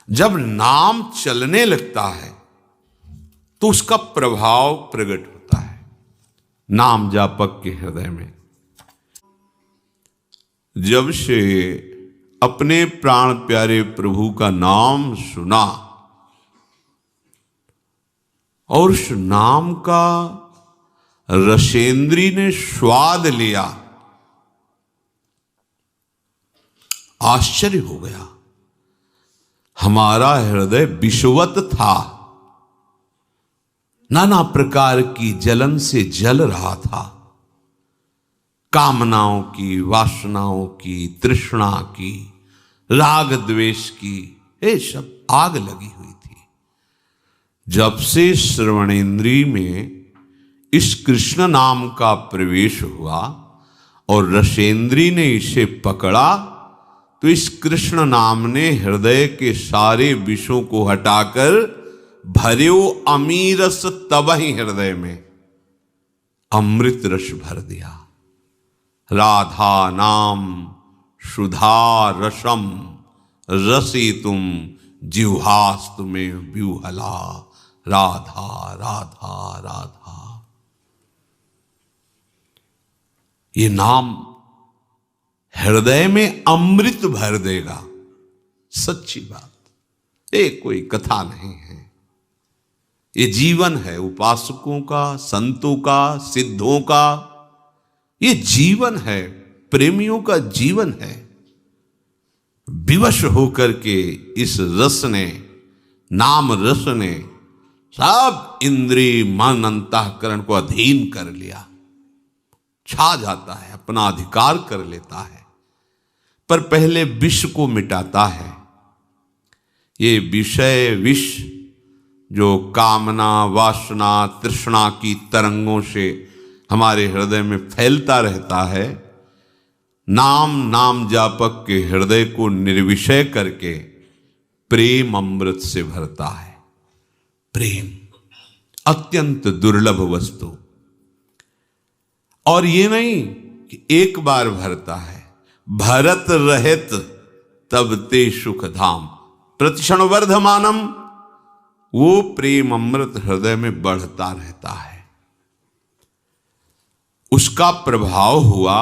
जब नाम चलने लगता है तो उसका प्रभाव प्रकट होता है नाम जापक के हृदय में। जब से अपने प्राण प्यारे प्रभु का नाम सुना और उस नाम का रसेंद्री ने स्वाद लिया, आश्चर्य हो गया। हमारा हृदय विषवत था, नाना प्रकार की जलन से जल रहा था, कामनाओं की, वासनाओं की, तृष्णा की, राग द्वेष की, ये सब आग लगी हुई थी। जब से श्रवणेन्द्रिय में इस कृष्ण नाम का प्रवेश हुआ और रसेंद्री ने इसे पकड़ा तो इस कृष्ण नाम ने हृदय के सारे विषों को हटाकर भर्यो अमीरस तब ही हृदय में अमृत रस भर दिया। राधा नाम सुधा रसम रसितुम जिह्वास्तु में व्यूहला। राधा राधा राधा, ये नाम हृदय में अमृत भर देगा। सच्ची बात, ये कोई कथा नहीं है, ये जीवन है उपासकों का, संतों का, सिद्धों का। ये जीवन है, प्रेमियों का जीवन है। विवश होकर के इस रस ने, नाम रस ने सब इंद्रिय मन अंतःकरण को अधीन कर लिया, छा जाता है, अपना अधिकार कर लेता है। पर पहले विष को मिटाता है। ये विषय विष जो कामना, वासना, तृष्णा की तरंगों से हमारे हृदय में फैलता रहता है, नाम जापक के हृदय को निर्विषय करके प्रेम अमृत से भरता है। प्रेम अत्यंत दुर्लभ वस्तु, और ये नहीं कि एक बार भरता है, भरत रहित तब ते सुख धाम प्रतिक्षण वर्धमानम। वो प्रेम अमृत हृदय में बढ़ता रहता है। उसका प्रभाव हुआ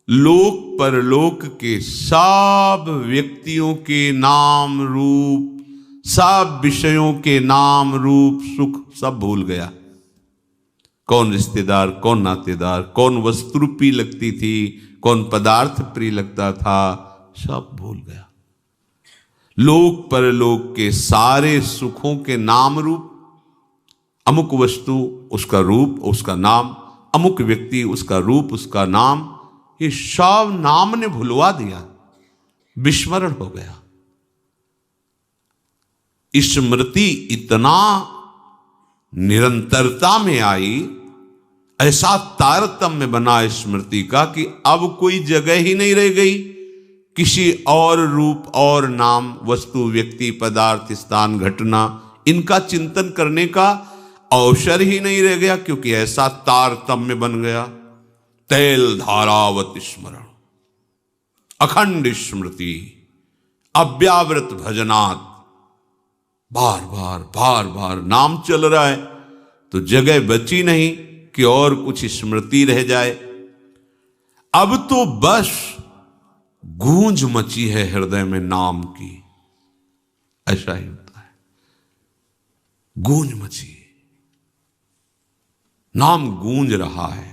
लोक परलोक के सब व्यक्तियों के नाम रूप, सब विषयों के नाम रूप सुख सब भूल गया। कौन रिश्तेदार, कौन नातेदार, कौन वस्तु प्रिय लगती थी, कौन पदार्थ प्रिय लगता था, सब भूल गया। लोक परलोक के सारे सुखों के नाम रूप, अमुक वस्तु उसका रूप उसका नाम, अमुक व्यक्ति उसका रूप उसका नाम, ये सब नाम ने भुलवा दिया, विस्मरण हो गया। स्मृति इतना निरंतरता में आई, ऐसा तारतम्य बना स्मृति का कि अब कोई जगह ही नहीं रह गई किसी और रूप और नाम, वस्तु, व्यक्ति, पदार्थ, स्थान, घटना, इनका चिंतन करने का अवसर ही नहीं रह गया, क्योंकि ऐसा तारतम्य बन गया। तैल धारावत स्मरण, अखंड स्मृति, अव्यावृत भजनात्, बार बार नाम चल रहा है तो जगह बची नहीं कि और कुछ स्मृति रह जाए। अब तो बस गूंज मची है हृदय में नाम की, ऐसा ही होता है, गूंज मची, नाम गूंज रहा है।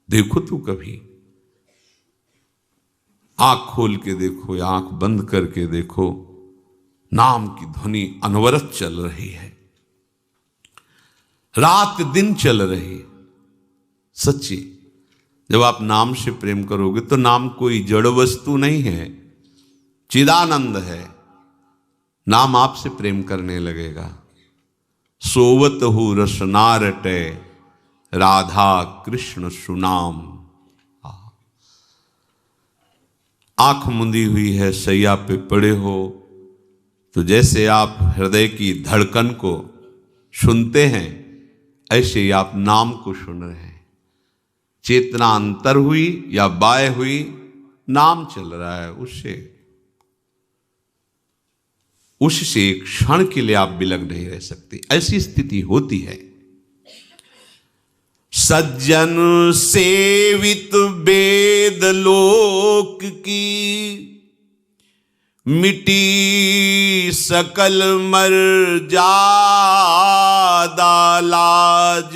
देखो तो कभी आंख खोल के देखो या आंख बंद करके देखो, नाम की ध्वनि अनवरत चल रही है, रात दिन चल रही है। सच्ची, जब आप नाम से प्रेम करोगे तो नाम कोई जड़ वस्तु नहीं है, चिदानंद है। नाम आपसे प्रेम करने लगेगा। सोवत हु रसना रटे राधा कृष्ण सुनाम। आंख मुंदी हुई है, सैया पे पड़े हो, तो जैसे आप हृदय की धड़कन को सुनते हैं ऐसे ही आप नाम को सुन रहे हैं। चेतना अंतर हुई या बाय हुई, नाम चल रहा है उससे। उससे क्षण के लिए आप विलग नहीं रह सकते। ऐसी स्थिति होती है। सज्जन सेवित वेद लोक की, मिटी सकल मर्यादा लाज,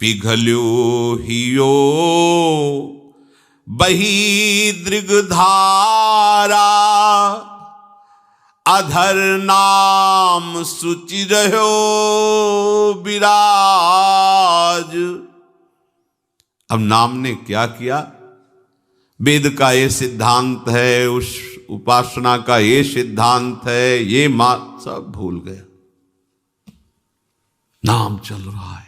पिघल्यो हियो बही दृगधारा, अधर नाम सुचि रहो विराज। अब नाम ने क्या किया? वेद का ये सिद्धांत है, उस उपासना का ये सिद्धांत है, ये सब भूल गया। नाम चल रहा है,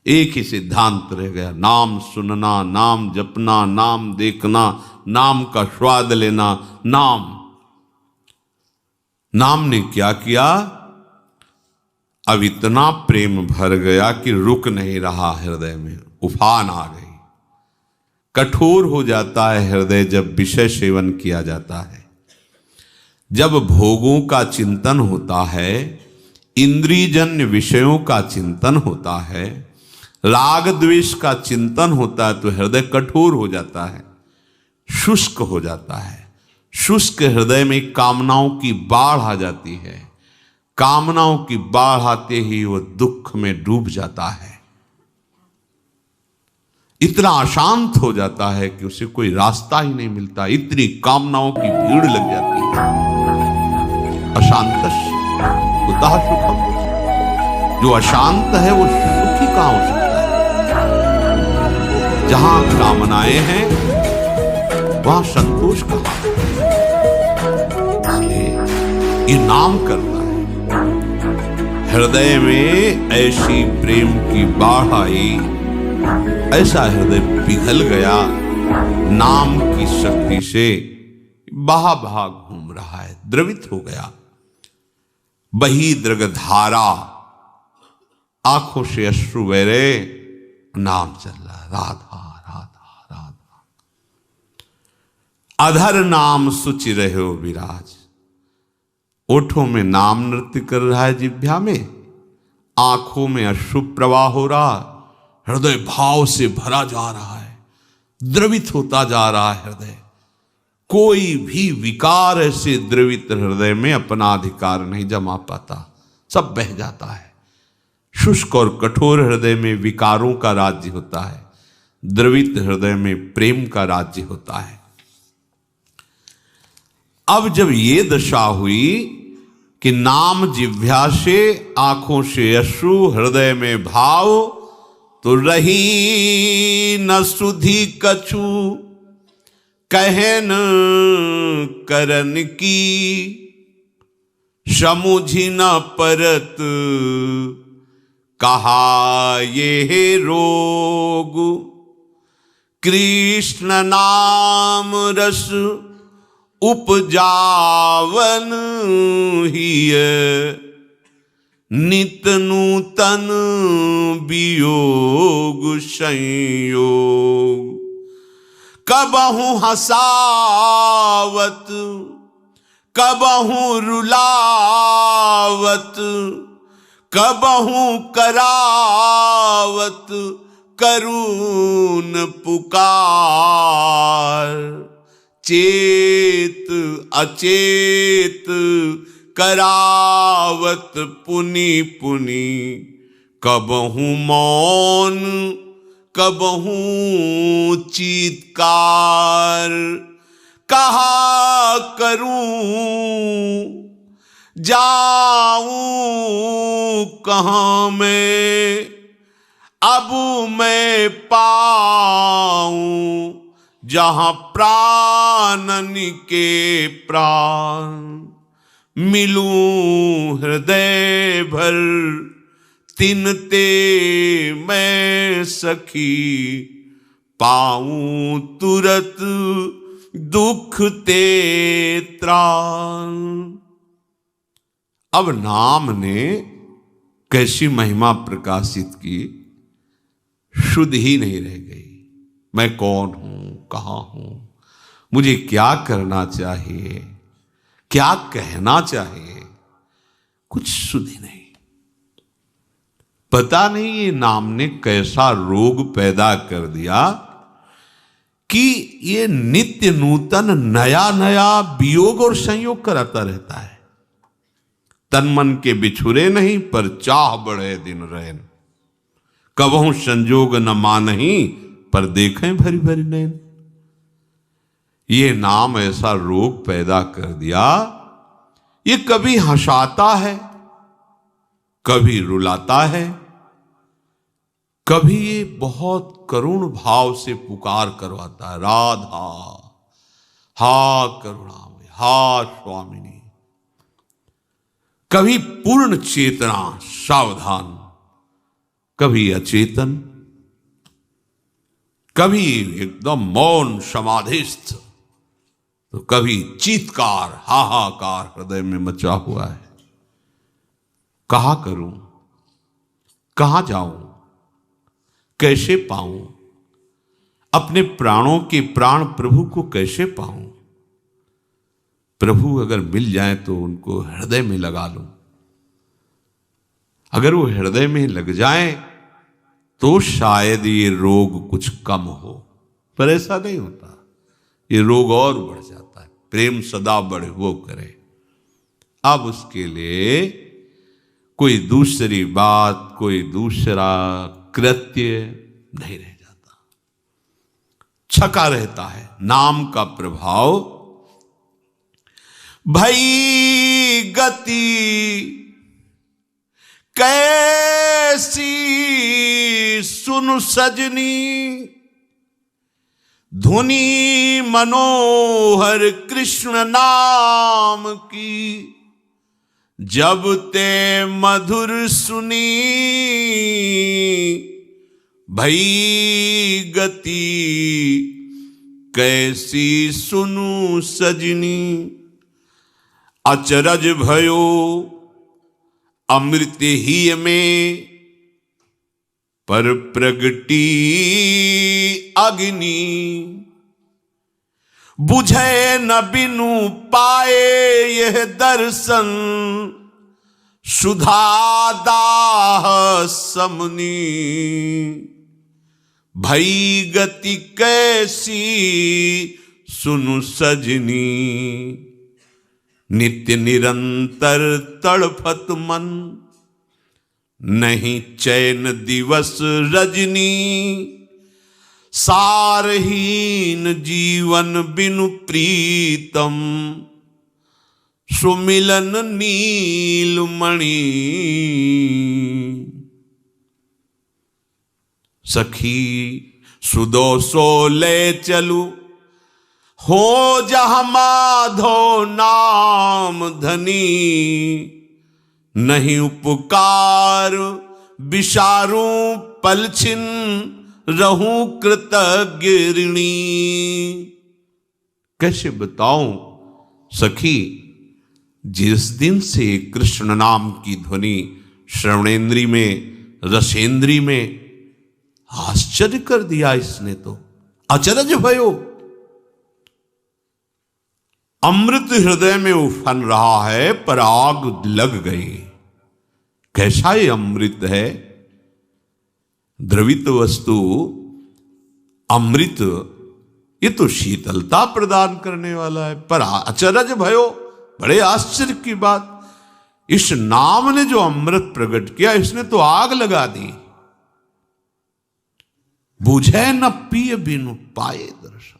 एक ही सिद्धांत रह गया, नाम सुनना, नाम जपना, नाम देखना, नाम का स्वाद लेना। नाम ने क्या किया? अब इतना प्रेम भर गया कि रुक नहीं रहा हृदय में, उफान आ गई। कठोर हो जाता है हृदय जब विषय सेवन किया जाता है, जब भोगों का चिंतन होता है, इंद्रियजन्य विषयों का चिंतन होता है, राग द्वेष का चिंतन होता है, तो हृदय कठोर हो जाता है, शुष्क हो जाता है। शुष्क हृदय में कामनाओं की बाढ़ आ जाती है। कामनाओं की बाढ़ आते ही वो दुख में डूब जाता है, इतना अशांत हो जाता है कि उसे कोई रास्ता ही नहीं मिलता, इतनी कामनाओं की भीड़ लग जाती है। अशांतस्य कुतः सुखम, जो अशांत है वो सुखी कहां हो सकता है? जहां कामनाएं हैं वहां संतोष कहां? ये नाम करना है। हृदय में ऐसी प्रेम की बाढ़ आई, ऐसा हृदय पिघल गया नाम की शक्ति से, बहा बहा घूम रहा है, द्रवित हो गया। बही दृगधारा, आंखों से अश्रु बह रहे, नाम चल रहा, राधा राधा राधा। अधर नाम सुचि रहो विराज, ओठों में नाम नृत्य कर रहा है, जिह्वा में, आंखों में अश्रु प्रवाह हो रहा, हृदय भाव से भरा जा रहा है, द्रवित होता जा रहा है हृदय। कोई भी विकार ऐसे द्रवित हृदय में अपना अधिकार नहीं जमा पाता, सब बह जाता है। शुष्क और कठोर हृदय में विकारों का राज्य होता है, द्रवित हृदय में प्रेम का राज्य होता है। अब जब ये दशा हुई कि नाम जिह्वा से, आंखों से अश्रु, हृदय में भाव, तो रही न सुधि कछु कहन करन की, समुझी न परत कहा ये रोग, कृष्ण नाम रस उपजावन हिय, नित नूतन वियोग संयोग, कबहु हसावत कबहु रुलावत, कबहु करावत करुण पुकार, चेत अचेत करावत पुनि पुनि, कबहु मौन कबहु चीत्कार, कहा करूं जाऊं कहां मैं, अब मैं पाऊं जहां प्राणन के प्राण, मिलूं हृदय भर तिनते मैं सखी, पाऊं तुरत दुख ते त्राण। अब नाम ने कैसी महिमा प्रकाशित की, शुद्ध ही नहीं रह गई। मैं कौन हूं, कहां हूं, मुझे क्या करना चाहिए, क्या कहना चाहिए, कुछ सुधी नहीं। पता नहीं ये नाम ने कैसा रोग पैदा कर दिया कि ये नित्य नूतन नया नया वियोग और संयोग कराता रहता है। तन मन के बिछुरे नहीं, पर चाह बढ़े दिन रैन। कबहू संजोग न मानही, पर देखें भरी भरी नैन। ये नाम ऐसा रोग पैदा कर दिया, ये कभी हंसाता है, कभी रुलाता है, कभी ये बहुत करुण भाव से पुकार करवाता है, राधा हा करुणामय, हा स्वामिनी। कभी पूर्ण चेतना सावधान, कभी अचेतन, कभी एकदम मौन समाधिस्थ, तो कभी चीत्कार हाहाकार हृदय में मचा हुआ है। कहां करूं, कहां जाऊं, कैसे पाऊं, अपने प्राणों के प्राण प्रभु को कैसे पाऊं। प्रभु अगर मिल जाए तो उनको हृदय में लगा लूं। अगर वो हृदय में लग जाए तो शायद ये रोग कुछ कम हो, पर ऐसा नहीं होता। ये रोग और बढ़ जाता है। प्रेम सदा बढ़े वो करे। अब उसके लिए कोई दूसरी बात, कोई दूसरा कृत्य नहीं रह जाता, छका रहता है नाम का प्रभाव। भई गति कैसी सुन सजनी, धुनी मनोहर कृष्ण नाम की। जब ते मधुर सुनी, भई गति कैसी सुनु सजनी। अचरज भयो अमृत ही में, पर प्रगटी अग्नि। बुझे न बिनु पाए यह दर्शन, सुधा दाह समनी। भई गति कैसी सुनु सजनी, नित्य निरंतर तड़फत मन। नहीं चैन दिवस रजनी, सारहीन जीवन बिनु प्रीतम। सुमिलन नीलमणि। सखी सुदोषो ले चलू, हो जहाँ माधो नाम धनी। नहीं उपकार विसारू पलछिन, रहूं कृतज्ञ ऋणी। कैसे बताऊं सखी, जिस दिन से कृष्ण नाम की ध्वनि श्रवणेन्द्री में, रसेंद्री में आश्चर्य कर दिया इसने, तो अचरज भयो। अमृत हृदय में उफन रहा है, पर आग लग गई। कैसा ये अमृत है? द्रवित वस्तु अमृत, ये तो शीतलता प्रदान करने वाला है। पर अचरज भयो, बड़े आश्चर्य की बात, इस नाम ने जो अमृत प्रकट किया, इसने तो आग लगा दी। बुझे न पिय बिनु पाए दर्शन।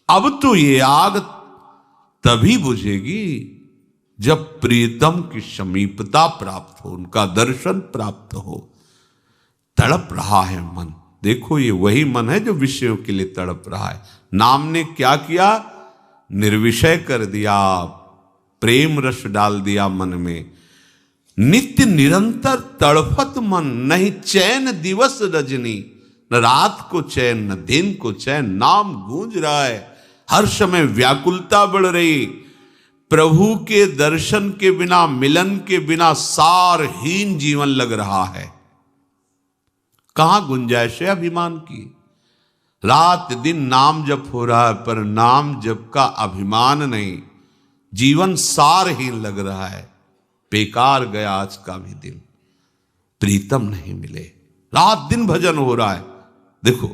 अब तो ये आग तभी बुझेगी जब प्रीतम की समीपता प्राप्त हो, उनका दर्शन प्राप्त हो। तड़प रहा है मन, देखो ये वही मन है जो विषयों के लिए तड़प रहा है। नाम ने क्या किया? निर्विषय कर दिया, प्रेम रस डाल दिया मन में। नित्य निरंतर तड़फत मन, नहीं चैन दिवस रजनी। न रात को चैन, न दिन को चैन। नाम गूंज रहा है, हर समय व्याकुलता बढ़ रही। प्रभु के दर्शन के बिना, मिलन के बिना सारहीन जीवन लग रहा है। कहां गुंजाइश है अभिमान की? रात दिन नाम जप हो रहा है, पर नाम जप का अभिमान नहीं। जीवन सारहीन लग रहा है, बेकार गया आज का भी दिन, प्रीतम नहीं मिले। रात दिन भजन हो रहा है, देखो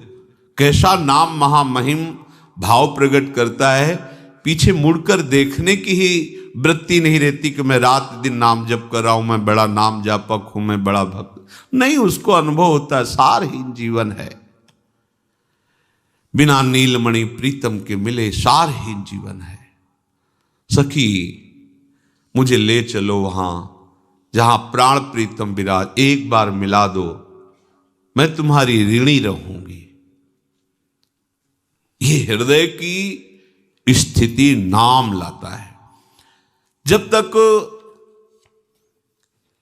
कैसा नाम महामहिम भाव प्रकट करता है। पीछे मुड़कर देखने की ही वृत्ति नहीं रहती कि मैं रात दिन नाम जप कर रहा हूं, मैं बड़ा नाम जापक हूं, मैं बड़ा भक्त नहीं। उसको अनुभव होता है सारहीन जीवन है, बिना नीलमणि प्रीतम के मिले सारहीन जीवन है। सखी मुझे ले चलो वहां जहां प्राण प्रीतम विराज, एक बार मिला दो, मैं तुम्हारी ऋणी रहूंगी। ये हृदय की स्थिति नाम लाता है। जब तक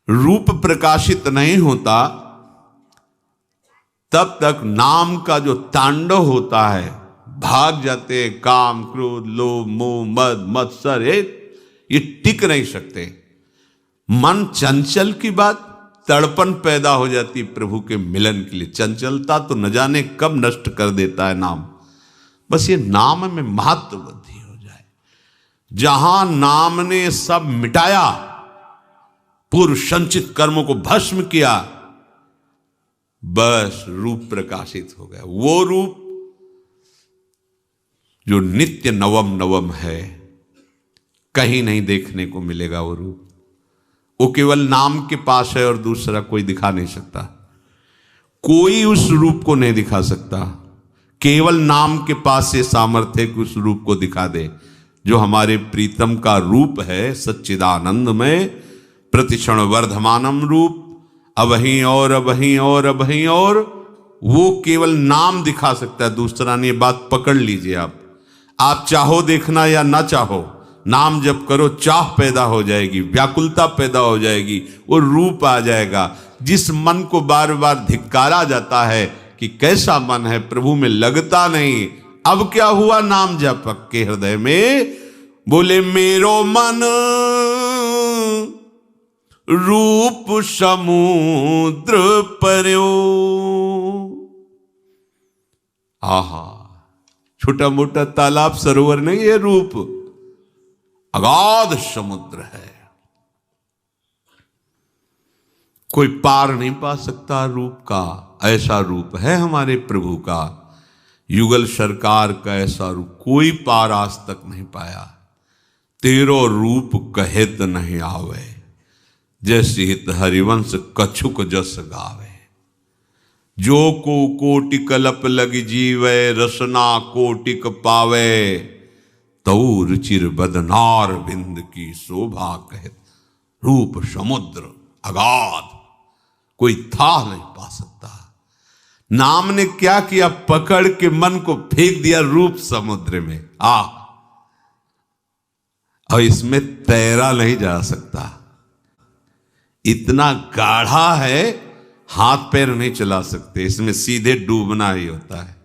रूप प्रकाशित नहीं होता तब तक नाम का जो तांडव होता है, भाग जाते हैं काम क्रोध लोभ मोह मद मत्सर, ये टिक नहीं सकते। मन चंचल की बात, तड़पन पैदा हो जाती प्रभु के मिलन के लिए। चंचलता तो न जाने कब नष्ट कर देता है नाम। बस ये नाम में महत्व वृद्धि हो जाए। जहां नाम ने सब मिटाया, पूर्व संचित कर्मों को भस्म किया, बस रूप प्रकाशित हो गया। वो रूप जो नित्य नवम नवम है, कहीं नहीं देखने को मिलेगा वो रूप। वो केवल नाम के पास है और दूसरा कोई दिखा नहीं सकता। कोई उस रूप को नहीं दिखा सकता। केवल नाम के पास से सामर्थ्य कि उस रूप को दिखा दे। जो हमारे प्रीतम का रूप है सच्चिदानंद में, प्रतिक्षण वर्धमानम रूप, अबहीं और अबहीं और अबहीं और, वो केवल नाम दिखा सकता है, दूसरा नहीं। बात पकड़ लीजिए आप चाहो देखना या ना चाहो, नाम जब करो चाह पैदा हो जाएगी, व्याकुलता पैदा हो जाएगी, वो रूप आ जाएगा। जिस मन को बार बार धिक्कारा जाता है कि कैसा मन है, प्रभु में लगता नहीं, अब क्या हुआ नाम जपक के हृदय में, बोले मेरो मन रूप समुद्र पर्यो। आहा, छोटा मोटा तालाब सरोवर नहीं, ये रूप अगाध समुद्र है, कोई पार नहीं पा सकता रूप का। ऐसा रूप है हमारे प्रभु का, युगल सरकार का ऐसा रूप कोई पार आज तक नहीं पाया। तेरो रूप कहेत नहीं आवे, जैसे हित हरिवंश कछुक जस गावे। जो को कोटि कलप लग जीवे, रसना कोटिक पावे, तऊ रुचिर बदनार बिंद की शोभा कहत। रूप समुद्र अगाध, कोई था नहीं पा सकता। नाम ने क्या किया, पकड़ के मन को फेंक दिया रूप समुद्र में। और इसमें तैरा नहीं जा सकता, इतना गाढ़ा है, हाथ पैर नहीं चला सकते, इसमें सीधे डूबना ही होता है।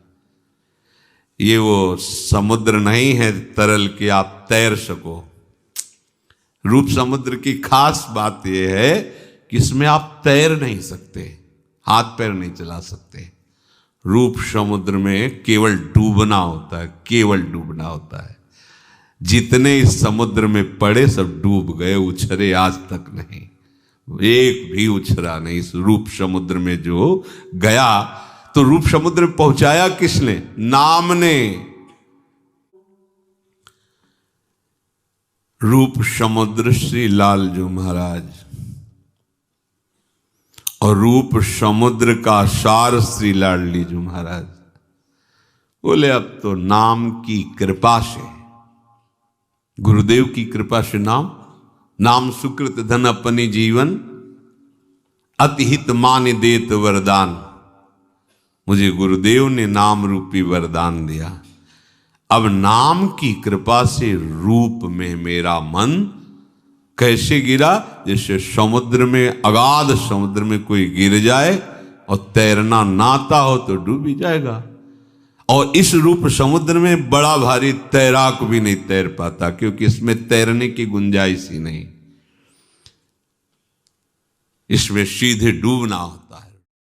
ये वो समुद्र नहीं है तरल कि आप तैर सको। रूप समुद्र की खास बात यह है कि इसमें आप तैर नहीं सकते, हाथ पैर नहीं चला सकते। रूप समुद्र में केवल डूबना होता है, केवल डूबना होता है। जितने इस समुद्र में पड़े सब डूब गए, उछरे आज तक नहीं, एक भी उछरा नहीं। इस रूप समुद्र में जो गया, तो रूप समुद्र में पहुंचाया किसने? नाम ने। रूप समुद्र श्री लाल जो महाराज, और रूप समुद्र का सार श्री लाडली जो महाराज। बोले अब तो नाम की कृपा से, गुरुदेव की कृपा से, नाम सुकृत धन अपनी जीवन, अतिहित मान देत वरदान। मुझे गुरुदेव ने नाम रूपी वरदान दिया। अब नाम की कृपा से रूप में मेरा मन कैसे गिरा, जैसे समुद्र में, अगाध समुद्र में कोई गिर जाए और तैरना ना आता हो तो डूब ही जाएगा। और इस रूप समुद्र में बड़ा भारी तैराक भी नहीं तैर पाता, क्योंकि इसमें तैरने की गुंजाइश ही नहीं, इसमें सीधे डूबना होता है।